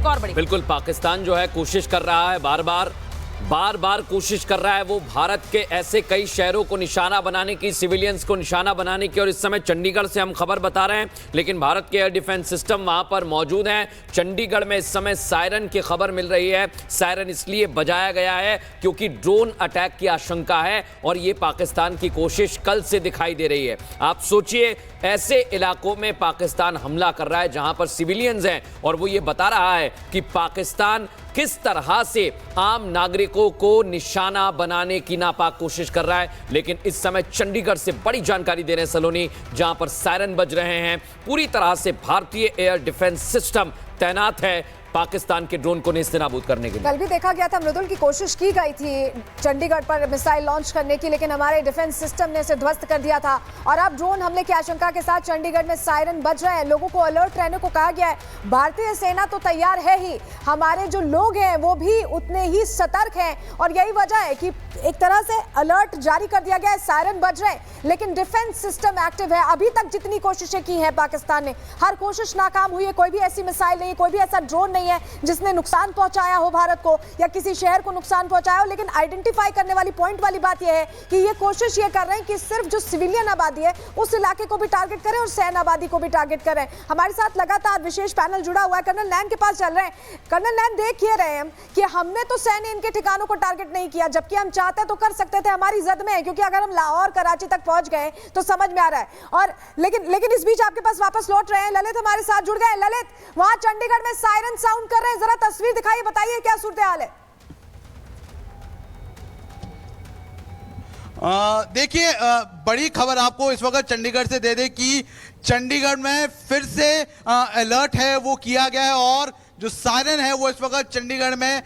एक और बड़ी। बिल्कुल, पाकिस्तान जो है कोशिश कर रहा है, बार बार कोशिश कर रहा है वो भारत के ऐसे कई शहरों को निशाना बनाने की, सिविलियंस को निशाना बनाने की। और इस समय चंडीगढ़ से हम खबर बता रहे हैं, लेकिन भारत के एयर डिफेंस सिस्टम वहां पर मौजूद हैं। चंडीगढ़ में इस समय सायरन की खबर मिल रही है। सायरन इसलिए बजाया गया है क्योंकि ड्रोन अटैक की आशंका है और ये पाकिस्तान की कोशिश कल से दिखाई दे रही है। आप सोचिए, ऐसे इलाकों में पाकिस्तान हमला कर रहा है जहां पर सिविलियंस हैं, और वो ये बता रहा है कि पाकिस्तान किस तरह से आम नागरिकों को निशाना बनाने की नापाक कोशिश कर रहा है। लेकिन इस समय चंडीगढ़ से बड़ी जानकारी दे रहे हैं सलोनी, जहां पर सायरन बज रहे हैं। पूरी तरह से भारतीय एयर डिफेंस सिस्टम तैनात है पाकिस्तान के ड्रोन को नेस्तनाबूद करने के लिए। कल भी देखा गया था मृदुल की कोशिश की गई थी चंडीगढ़ पर मिसाइल लॉन्च करने की, लेकिन हमारे डिफेंस सिस्टम ने इसे ध्वस्त कर दिया था। और अब ड्रोन हमले की आशंका के साथ चंडीगढ़ में सायरन बज रहे हैं। लोगों को अलर्ट रहने को कहा गया है। भारतीय सेना तो तैयार है ही, हमारे जो लोग हैं वो भी उतने ही सतर्क हैं। और यही वजह है कि एक तरह से अलर्ट जारी कर दिया गया है। सायरन बज रहे हैं लेकिन डिफेंस सिस्टम एक्टिव है। अभी तक जितनी कोशिशें की हैं पाकिस्तान ने, हर कोशिश नाकाम हुई है। कोई भी ऐसी मिसाइल नहीं है, कोई भी ऐसा ड्रोन नहीं है जिसने नुकसान पहुंचाया हो भारत को या किसी शहर को नुकसान पहुंचाया हो। लेकिन आइडेंटिफाई करने वाली पॉइंट वाली बात यह है कि ये कोशिश ये कर रहे हैं कि सिर्फ जो सिविलियन आबादी है उस इलाके को भी टारगेट करें और सैन्य आबादी को भी टारगेट करें। हमारे साथ लगातार विशेष पैनल जुड़ा हुआ है, कर्नल नैन के पास चल रहे हैं। कर्नल नैन, देख ये रहे हैं कि हमने तो सैन्य इनके ठिकानों को टारगेट नहीं किया, जबकि हम चाहते तो कर सकते थे। हमारी जद में है क्योंकि अगर हम लाहौर कराची तक पहुंच गए तो समझ में आ रहा है। और लेकिन इस बीच आपके पास वापस लौट रहे हैं ललित, हमारे साथ जुड़ गए। ललित, वहां चंडीगढ़ में सायरन साउंड कर रहे हैं, जरा तस्वीर दिखाइए, बताइए क्या सूरत हाल है। देखिए, बड़ी खबर आपको इस वक्त चंडीगढ़ से दे दे कि चंडीगढ़ में फिर से अलर्ट है वो किया गया है और जो सायरन है वो इस वक्त चंडीगढ़ में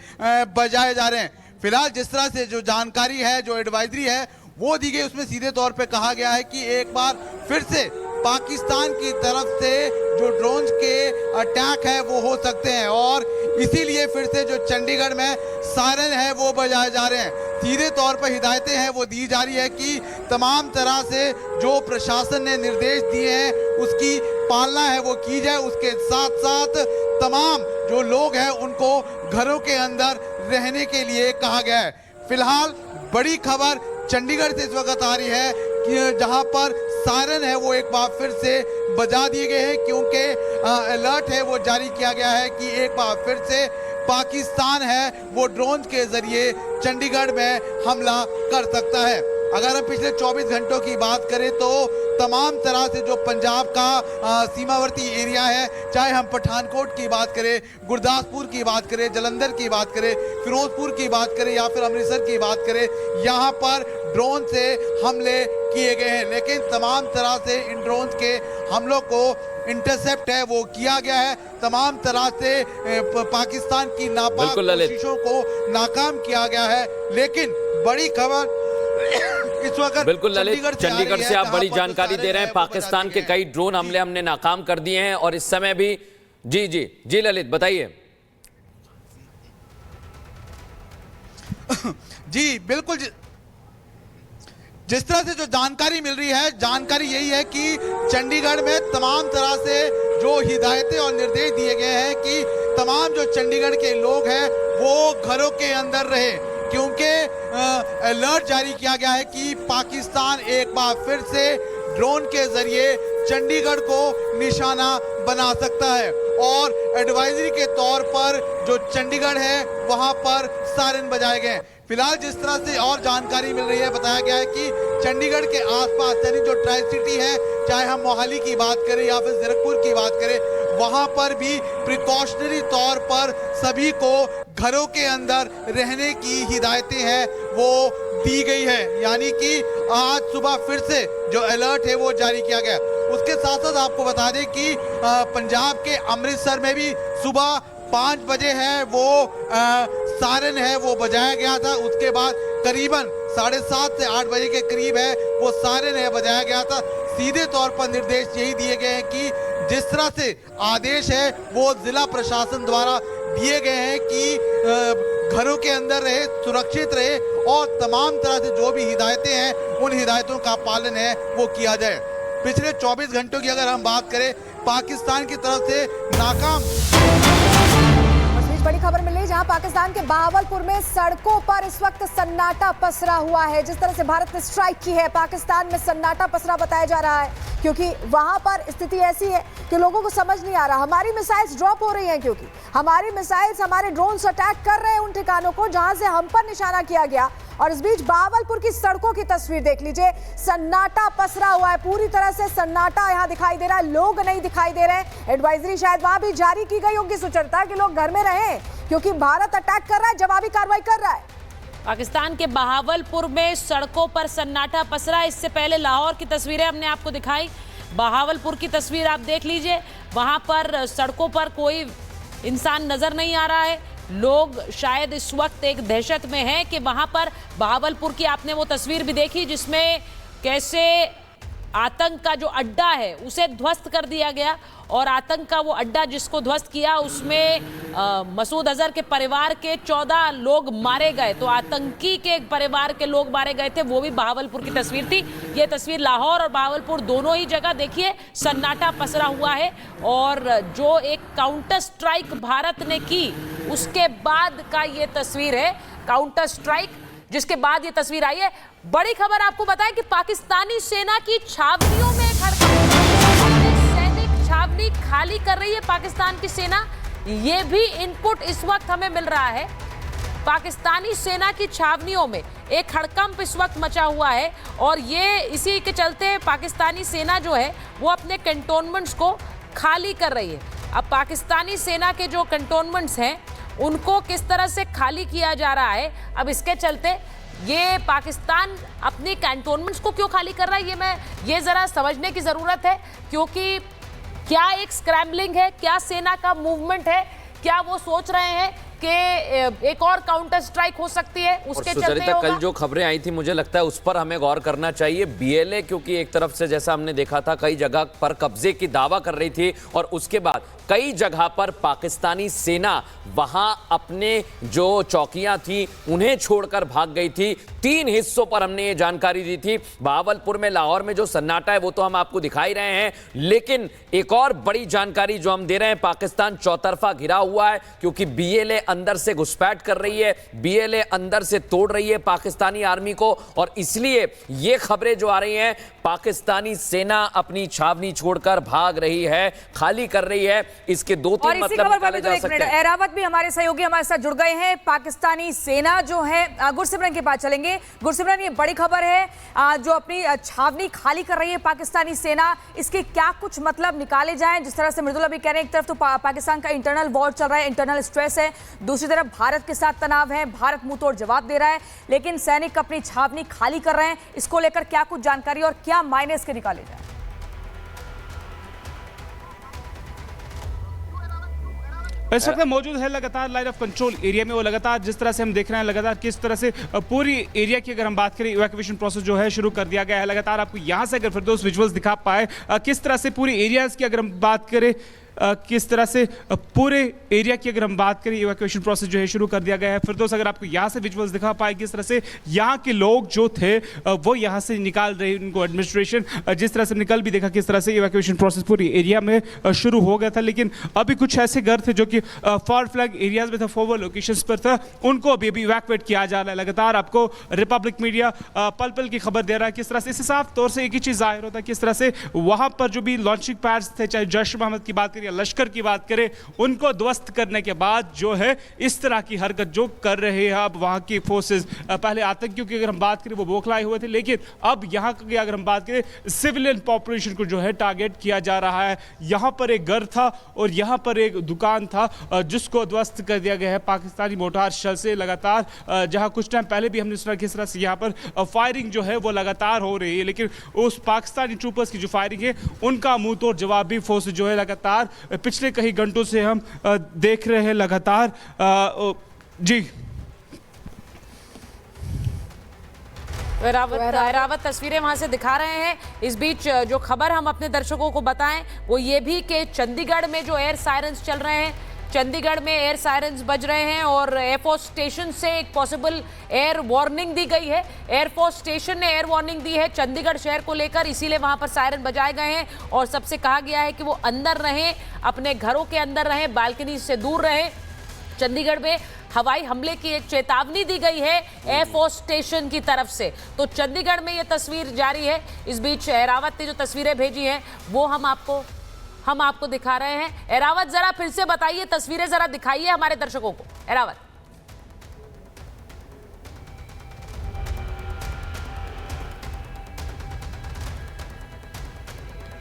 बजाए जा रहे हैं। फिलहाल जिस तरह से जो जानकारी है, जो एडवाइजरी है वो दी गई, उसमें सीधे तौर पे कहा गया है कि एक बार फिर से पाकिस्तान की तरफ से जो ड्रोन्स के अटैक है वो हो सकते हैं और इसीलिए फिर से जो चंडीगढ़ में सायरन है वो बजाए जा रहे हैं। सीधे तौर पर हिदायतें हैं वो दी जा रही है कि तमाम तरह से जो प्रशासन ने निर्देश दिए हैं उसकी पालना है वो की जाए। उसके साथ साथ तमाम जो लोग हैं उनको घरों के अंदर रहने के लिए कहा गया है। फिलहाल बड़ी खबर चंडीगढ़ से इस वक्त आ रही है कि जहां पर सायरन है वो एक बार फिर से बजा दिए गए हैं क्योंकि अलर्ट है वो जारी किया गया है कि एक बार फिर से पाकिस्तान है वो ड्रोन के जरिए चंडीगढ़ में हमला कर सकता है। अगर हम पिछले 24 घंटों की बात करें तो तमाम तरह से जो पंजाब का सीमावर्ती एरिया है, चाहे हम पठानकोट की बात करें, गुरदासपुर की बात करें, जलंधर की बात करें, फिरोजपुर की बात करें या फिर अमृतसर की बात करें, यहाँ पर ड्रोन से हमले किए गए हैं। लेकिन तमाम तरह से इन ड्रोन के हमलों को इंटरसेप्ट है वो किया गया है। तमाम तरह से पाकिस्तान की नापाक कोशिशों को नाकाम किया गया है। लेकिन बड़ी खबर इस वक्त बिल्कुल ललित, चंडीगढ़ से आप बड़ी जानकारी दे रहे हैं। पाकिस्तान के कई ड्रोन हमले हमने नाकाम कर दिए हैं और इस समय भी जी ललित बताइए। जी बिल्कुल, जिस तरह से जो जानकारी मिल रही है, जानकारी यही है कि चंडीगढ़ में तमाम तरह से जो हिदायतें और निर्देश दिए गए हैं कि तमाम जो चंडीगढ़ के लोग हैं वो घरों के अंदर रहे क्योंकि अलर्ट जारी किया गया है कि पाकिस्तान एक बार फिर से ड्रोन के जरिए चंडीगढ़ को निशाना बना सकता है और एडवाइजरी के तौर पर जो चंडीगढ़ है वहां पर सायरन बजाए गए। फिलहाल जिस तरह से और जानकारी मिल रही है, बताया गया है कि चंडीगढ़ के आसपास यानी जो ट्राई सिटी है, चाहे हम मोहाली की बात करें या फिर जीरकपुर की बात करें, वहां पर भी प्रिकॉशनरी तौर पर सभी को घरों के अंदर रहने की हिदायतें हैं वो दी गई है। यानी कि आज सुबह फिर से जो अलर्ट है वो जारी किया गया। उसके साथ साथ आपको बता दें कि पंजाब के अमृतसर में भी सुबह 5 बजे है वो सायरन है वो बजाया गया था। उसके बाद करीबन 7:30 से 8 बजे के करीब है वो सायरन है बजाया गया था। सीधे तौर पर निर्देश यही दिए गए हैं कि जिस तरह से आदेश है वो जिला प्रशासन द्वारा दिए गए हैं कि घरों के अंदर रहे, सुरक्षित रहे और तमाम तरह से जो भी हिदायतें हैं उन हिदायतों का पालन है वो किया जाए। पिछले 24 घंटों की अगर हम बात करें, पाकिस्तान की तरफ से नाकाम खबर मिली जहां पाकिस्तान के बहावलपुर में सड़कों पर इस वक्त सन्नाटा पसरा हुआ है। जिस तरह से भारत ने स्ट्राइक की है, पाकिस्तान में सन्नाटा पसरा बताया जा रहा है, क्योंकि वहां पर स्थिति ऐसी है कि लोगों को समझ नहीं आ रहा। हमारी मिसाइल्स ड्रॉप हो रही हैं, क्योंकि हमारी मिसाइल्स, हमारे ड्रोन्स अटैक कर रहे हैं उन ठिकानों को जहां से हम पर निशाना किया गया। और इस बीच बहावलपुर की सड़कों की तस्वीर देख लीजिए, सन्नाटा पसरा हुआ है, पूरी तरह से सन्नाटा यहां दिखाई दे रहा है, लोग नहीं दिखाई दे रहे हैं। एडवाइजरी शायद वहां भी जारी की गई होगी सुचरता कि लोग घर में रहें, क्योंकि भारत अटैक कर रहा है, जवाबी कार्रवाई कर रहा है। पाकिस्तान के बहावलपुर में सड़कों पर सन्नाटा पसरा। इससे पहले लाहौर की तस्वीरें हमने आपको दिखाई, बहावलपुर की तस्वीर आप देख लीजिए। वहां पर सड़कों पर कोई इंसान नजर नहीं आ रहा है। लोग शायद इस वक्त एक दहशत में हैं कि वहां पर बहावलपुर की आपने वो तस्वीर भी देखी जिसमें कैसे आतंक का जो अड्डा है उसे ध्वस्त कर दिया गया। और आतंक का वो अड्डा जिसको ध्वस्त किया उसमें मसूद अजहर के परिवार के 14 लोग मारे गए। तो आतंकी के परिवार के लोग मारे गए थे, वो भी बहावलपुर की तस्वीर थी। ये तस्वीर लाहौर और बहावलपुर दोनों ही जगह देखिए सन्नाटा पसरा हुआ है। और जो एक काउंटर स्ट्राइक भारत ने की उसके बाद का ये तस्वीर है, काउंटर स्ट्राइक जिसके बाद ये तस्वीर आई है। बड़ी खबर आपको बताएं कि पाकिस्तानी सेना की छावनियों में सैनिक छावनी खाली कर रही है पाकिस्तान की सेना। ये भी इनपुट इस वक्त हमें मिल रहा है। पाकिस्तानी सेना की छावनियों में एक हड़कंप इस वक्त मचा हुआ है और ये इसी के चलते पाकिस्तानी सेना जो है वो अपने कैंटोनमेंट्स को खाली कर रही है। अब पाकिस्तानी सेना के जो कैंटोनमेंट्स हैं उनको किस तरह से खाली किया जा रहा है, अब इसके चलते ये पाकिस्तान अपनी कैंटोनमेंट्स को क्यों खाली कर रहा है ये ज़रा समझने की ज़रूरत है। क्योंकि क्या एक स्क्रैम्बलिंग है, क्या सेना का मूवमेंट है, क्या वो सोच रहे हैं कि एक और काउंटर स्ट्राइक हो सकती है, उसके चलते होगा। कल जो खबरें आई थी मुझे लगता है उस पर हमें गौर करना चाहिए। बीएलए क्योंकि एक तरफ से जैसा हमने देखा था कई जगह पर कब्जे की दावा कर रही थी और उसके बाद कई जगह पर पाकिस्तानी सेना वहां अपने जो चौकियां थी उन्हें छोड़कर भाग गई थी। 3 हिस्सों पर हमने ये जानकारी दी थी। बहावलपुर में, लाहौर में जो सन्नाटा है वो तो हम आपको दिखाई रहे हैं, लेकिन एक और बड़ी जानकारी जो हम दे रहे हैं, पाकिस्तान चौतरफा घिरा हुआ है क्योंकि बीएलए अंदर से घुसपैठ कर रही है, बीएलए अंदर से तोड़ रही है पाकिस्तानी आर्मी को। और इसलिए ये खबरें जो आ रही हैं, पाकिस्तानी सेना अपनी छावनी छोड़कर भाग रही है, खाली कर रही है। इसके 2-3 मतलब निकाले जा सकते हैं। एरावत भी हमारे सहयोगी हमारे साथ जुड़ गए हैं। पाकिस्तानी सेना जो है, गुरसिमरन के पास चलेंगे। गुरसिमरन, ये बड़ी खबर है जो अपनी छावनी खाली कर रही है पाकिस्तानी सेना, इसके क्या कुछ मतलब निकाले जाएं? जिस तरह से मृदुला भी कह रहे हैं, एक तरफ तो पाकिस्तान का इंटरनल वॉर चल रहा है, इंटरनल स्ट्रेस है, दूसरी तरफ भारत के साथ तनाव है, भारत मुंह तोड़ जवाब दे रहा है, लेकिन सैनिक अपनी छावनी खाली कर रहे हैं। इसको लेकर क्या कुछ जानकारी और क्या मायने इसके निकाले जाए? इस वक्त मौजूद है लगातार लाइन ऑफ कंट्रोल एरिया में। वो लगातार जिस तरह से हम देख रहे हैं, लगातार किस तरह से पूरी एरिया की अगर हम बात करें, इवैक्यूएशन प्रोसेस जो है शुरू कर दिया गया है। लगातार आपको यहाँ से अगर फिरदौस विजुअल्स दिखा पाए किस तरह से पूरी एरियाज की अगर हम बात करें, किस तरह से पूरे एरिया की अगर हम बात करें, इवैक्यूएशन प्रोसेस जो है शुरू कर दिया गया है। फिरदौस, अगर आपको यहाँ से विजुअल्स दिखा पाए किस तरह से यहाँ के लोग जो थे वो यहाँ से निकाल रहे, उनको एडमिनिस्ट्रेशन जिस तरह से निकल भी देखा किस तरह से इवैक्यूएशन प्रोसेस पूरी एरिया में शुरू हो गया था। लेकिन अभी कुछ ऐसे घर थे जो कि फॉर फ्लैग एरियाज में था, फॉरवर्ड लोकेशंस पर था, उनको अभी इवैक्यूएट किया जा रहा है। लगातार आपको रिपब्लिक मीडिया पल पल की खबर दे रहा है किस तरह से। इससे साफ तौर से एक ही चीज़ जाहिर होता है किस तरह से वहाँ पर जो भी लॉन्चिंग पैड्स थे, चाहे जैश मोहम्मद की बात करें या लश्कर की बात करें, उनको ध्वस्त करने के बाद जो है इस तरह की हरकत जो कर रहे हैं अब वहां की फोर्सेस। पहले आतंकियों की अगर हम बात करें वो बौखलाए हुए थे, लेकिन अब यहां की अगर हम बात करें सिविलियन पॉपुलेशन को जो है टारगेट किया जा रहा है। यहां पर एक घर था और यहां पर एक दुकान था जिसको ध्वस्त कर दिया गया है पाकिस्तानी मोर्टार शेल से। लगातार जहां कुछ टाइम पहले भी हमने सुना किस तरह से यहां पर फायरिंग जो है वो लगातार हो रही है, लेकिन उस पाकिस्तानी ट्रूपर्स की जो फायरिंग है उनका मुंह तोड़ जवाब भी फोर्स जो है लगातार पिछले कई घंटों से हम देख रहे हैं लगातार। जी एरावत तस्वीरें वहां से दिखा रहे हैं। इस बीच जो खबर हम अपने दर्शकों को बताएं वो ये भी कि चंडीगढ़ में जो एयर सायरन्स चल रहे हैं, चंडीगढ़ में एयर सायरन्स बज रहे हैं और एयरफोर्स स्टेशन से एक पॉसिबल एयर वार्निंग दी गई है। एयरफोर्स स्टेशन ने एयर वार्निंग दी है चंडीगढ़ शहर को लेकर, इसीलिए वहां पर सायरन बजाए गए हैं और सबसे कहा गया है कि वो अंदर रहें, अपने घरों के अंदर रहें, बालकनी से दूर रहें। चंडीगढ़ में हवाई हमले की एक चेतावनी दी गई है एयरफोर्स स्टेशन की तरफ से। तो चंडीगढ़ में ये तस्वीर जारी है। इस बीच एरावत ने जो तस्वीरें भेजी हैं वो हम आपको दिखा रहे हैं। एरावत, जरा फिर से बताइए, तस्वीरें जरा दिखाइए हमारे दर्शकों को। एरावत।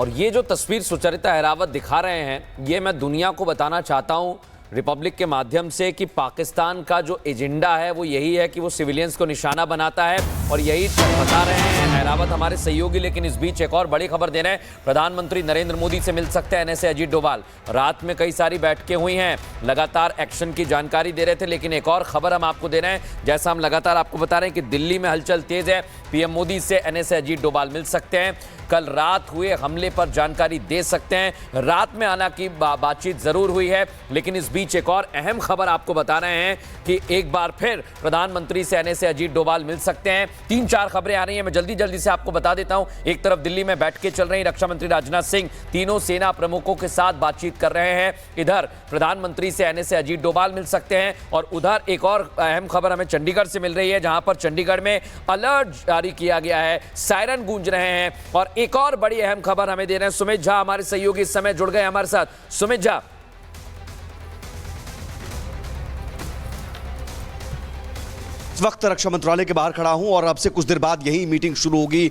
और ये जो तस्वीर सुचरिता अहरावत दिखा रहे हैं, ये मैं दुनिया को बताना चाहता हूं रिपब्लिक के माध्यम से कि पाकिस्तान का जो एजेंडा है वो यही है कि वो सिविलियंस को निशाना बनाता है, और यही बता रहे हैं अहरावत हमारे सहयोगी। लेकिन इस बीच एक और बड़ी खबर दे रहे हैं, प्रधानमंत्री नरेंद्र मोदी से मिल सकते हैं एनएसए अजीत डोभाल। रात में कई सारी बैठकें हुई हैं, लगातार एक्शन की जानकारी दे रहे थे। लेकिन एक और खबर हम आपको दे रहे हैं, जैसा हम लगातार आपको बता रहे हैं कि दिल्ली में हलचल तेज है। पीएम मोदी से एनएसए अजीत डोभाल मिल सकते हैं, कल रात हुए हमले पर जानकारी दे सकते हैं। रात में आना की बातचीत जरूर हुई है, लेकिन इस बीच एक और अहम खबर आपको बता रहे हैं कि एक बार फिर प्रधानमंत्री से एनएसए अजीत डोभाल मिल सकते हैं। 3-4 खबरें आ रही हैं, मैं जल्दी से आपको बता देता हूं। एक तरफ दिल्ली में बैठकें चल रही, रक्षा मंत्री राजनाथ सिंह तीनों सेना प्रमुखों के साथ बातचीत कर रहे हैं। इधर प्रधानमंत्री से एनएसए अजीत डोभाल मिल सकते हैं, और उधर एक और अहम खबर हमें चंडीगढ़ से मिल रही है, जहां पर चंडीगढ़ में अलर्ट जारी किया गया है, सायरन गूंज रहे हैं। और एक और बड़ी अहम खबर हमें दे रहे हैं सुमित झा, हमारे सहयोगी इस समय जुड़ गए हमारे साथ। सुमित झा, इस वक्त रक्षा मंत्रालय के बाहर खड़ा हूं और अब से कुछ देर बाद यही मीटिंग शुरू होगी।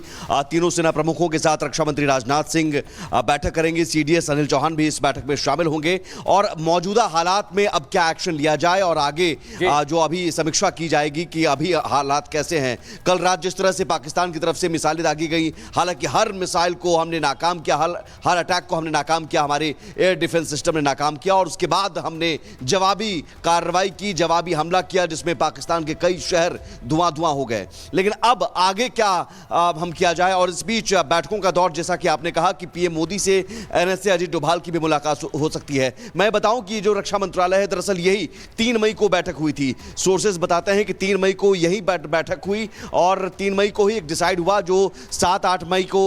तीनों सेना प्रमुखों के साथ रक्षा मंत्री राजनाथ सिंह बैठक करेंगे। सीडीएस अनिल चौहान भी इस बैठक में शामिल होंगे, और मौजूदा हालात में अब क्या एक्शन लिया जाए और आगे जो अभी समीक्षा की जाएगी कि अभी हालात कैसे हैं। कल रात जिस तरह से पाकिस्तान की तरफ से मिसाइलें दागी गई, हालांकि हर मिसाइल को हमने नाकाम किया, हर अटैक को हमने नाकाम किया, हमारे एयर डिफेंस सिस्टम ने नाकाम किया, और उसके बाद हमने जवाबी कार्रवाई की, जवाबी हमला किया, जिसमें पाकिस्तान के कई शहर धुआं हो गए। लेकिन अब आगे क्या हम किया जाए। और इस बीच बैठकों का दौर, जैसा कि आपने कहा कि पीएम मोदी से एनएसए अजीत डोभाल की भी मुलाकात हो सकती है। मैं बताऊं कि जो रक्षा मंत्रालय है, दरअसल यही 3 मई को बैठक हुई थी। सोर्सेज बताते हैं कि 3 मई को यही बैठक हुई, और 3 मई को ही एक डिसाइड हुआ। जो 7-8 मई को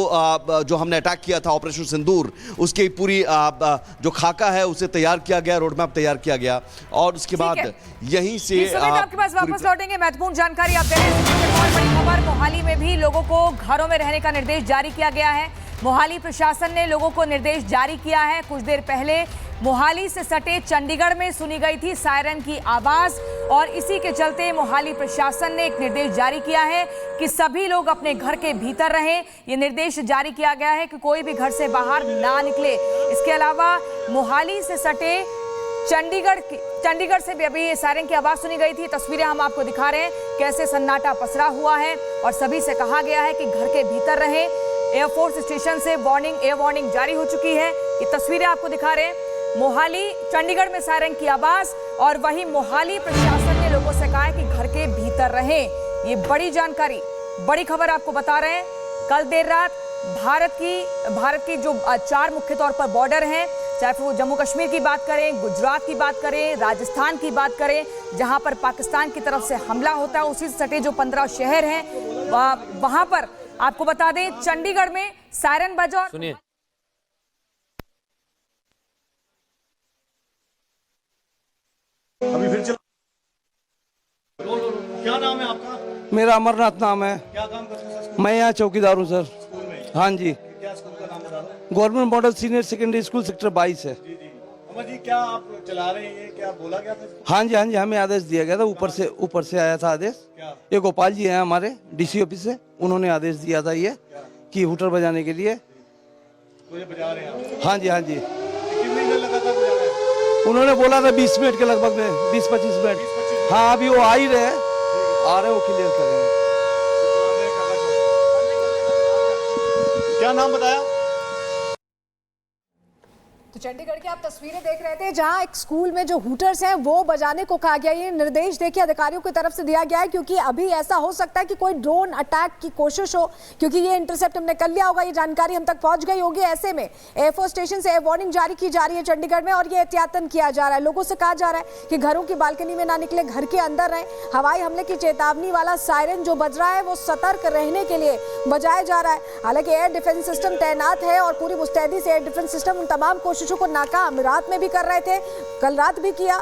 जो हमने अटैक किया था ऑपरेशन सिंदूर, उसकी पूरी जो खाका है उसे तैयार किया गया, रोड मैप तैयार किया गया, और उसके बाद यहीं से आपके पास वापस लौटेंगे। महत्वपूर्ण जानकारी आप दे रहे हैं। बहुत बड़ी खबर, मोहाली में भी लोगों को घरों में रहने का निर्देश जारी किया गया है। मोहाली प्रशासन ने लोगों को निर्देश जारी किया है। कुछ देर पहले मोहाली से सटे चंडीगढ़ में सुनी गई थी सायरन की आवाज, और इसी के चलते मोहाली प्रशासन ने एक निर्देश जारी किया है कि सभी लोग अपने घर के भीतर रहें। ये निर्देश जारी किया गया है कि कोई भी घर से बाहर ना निकले। इसके अलावा मोहाली से सटे चंडीगढ़ से भी अभी सायरन की आवाज सुनी गई थी। तस्वीरें हम आपको दिखा रहे हैं कैसे सन्नाटा पसरा हुआ है, और सभी से कहा गया है कि घर के भीतर रहें। एयरफोर्स स्टेशन से एयर वार्निंग जारी हो चुकी है। ये तस्वीरें आपको दिखा रहे हैं मोहाली चंडीगढ़ में सायरन की आवाज, और वहीं मोहाली प्रशासन ने लोगों से कहा है कि घर के भीतर रहें। ये बड़ी जानकारी, बड़ी खबर आपको बता रहे हैं। कल देर रात भारत की जो 4 मुख्य तौर पर बॉर्डर हैं, चाहे वो जम्मू कश्मीर की बात करें, गुजरात की बात करें, राजस्थान की बात करें, जहां पर पाकिस्तान की तरफ से हमला होता है, उसी से सटे जो 15 शहर हैं, वहां पर आपको बता दें चंडीगढ़ में सायरन बजा। सुनिए, अभी फिर क्या नाम है आपका? मेरा अमरनाथ नाम है। क्या काम करते हैं सर? मैं यहाँ चौकीदार हूँ सर। स्कूल में? हाँ जी। क्या स्कूल का नाम बता दो? Government model senior secondary school sector 22 है। जी जी। अमर जी, क्या आप चला रहे हैं? क्या बोला गया था? हाँ जी, हमें आदेश दिया गया था, ऊपर से आया था आदेश। क्या? ये गोपाल जी हैं हमारे डीसी ऑफिस से, उन्होंने आदेश दिया था ये कि हूटर बजाने के लिए। मुझे बजा रहे हैं आप? हाँ जी, हाँ जी। कितनी देर लगा था बजा रहे हैं? उन्होंने बोला था 20 मिनट के लगभग में, 20-25 मिनट। हाँ, अभी वो आ ही रहे हैं, आ रहे, वो क्लियर करेंगे। क्या नाम बताया? तो चंडीगढ़ की आप तस्वीरें देख रहे थे, जहां एक स्कूल में जो हूटर्स हैं वो बजाने को कहा गया। ये निर्देश देखिए अधिकारियों की तरफ से दिया गया है, क्योंकि अभी ऐसा हो सकता है कि कोई ड्रोन अटैक की कोशिश हो, क्योंकि ये इंटरसेप्ट हमने कर लिया होगा, ये जानकारी हम तक पहुंच गई होगी। ऐसे में एयरफोर्स स्टेशन से एयर वार्निंग जारी की जा रही है चंडीगढ़ में, और ये एहतियातन किया जा रहा है। लोगों से कहा जा रहा है कि घरों की बालकनी में ना निकले, घर के अंदर रहें। हवाई हमले की चेतावनी वाला सायरन जो बज रहा है वो सतर्क रहने के लिए बजाया जा रहा है। हालांकि एयर डिफेंस सिस्टम तैनात है, और पूरी मुस्तैदी से एयर डिफेंस सिस्टम उन तमाम कोशिशों को नाकाम रात में भी कर रहे थे, कल रात भी किया,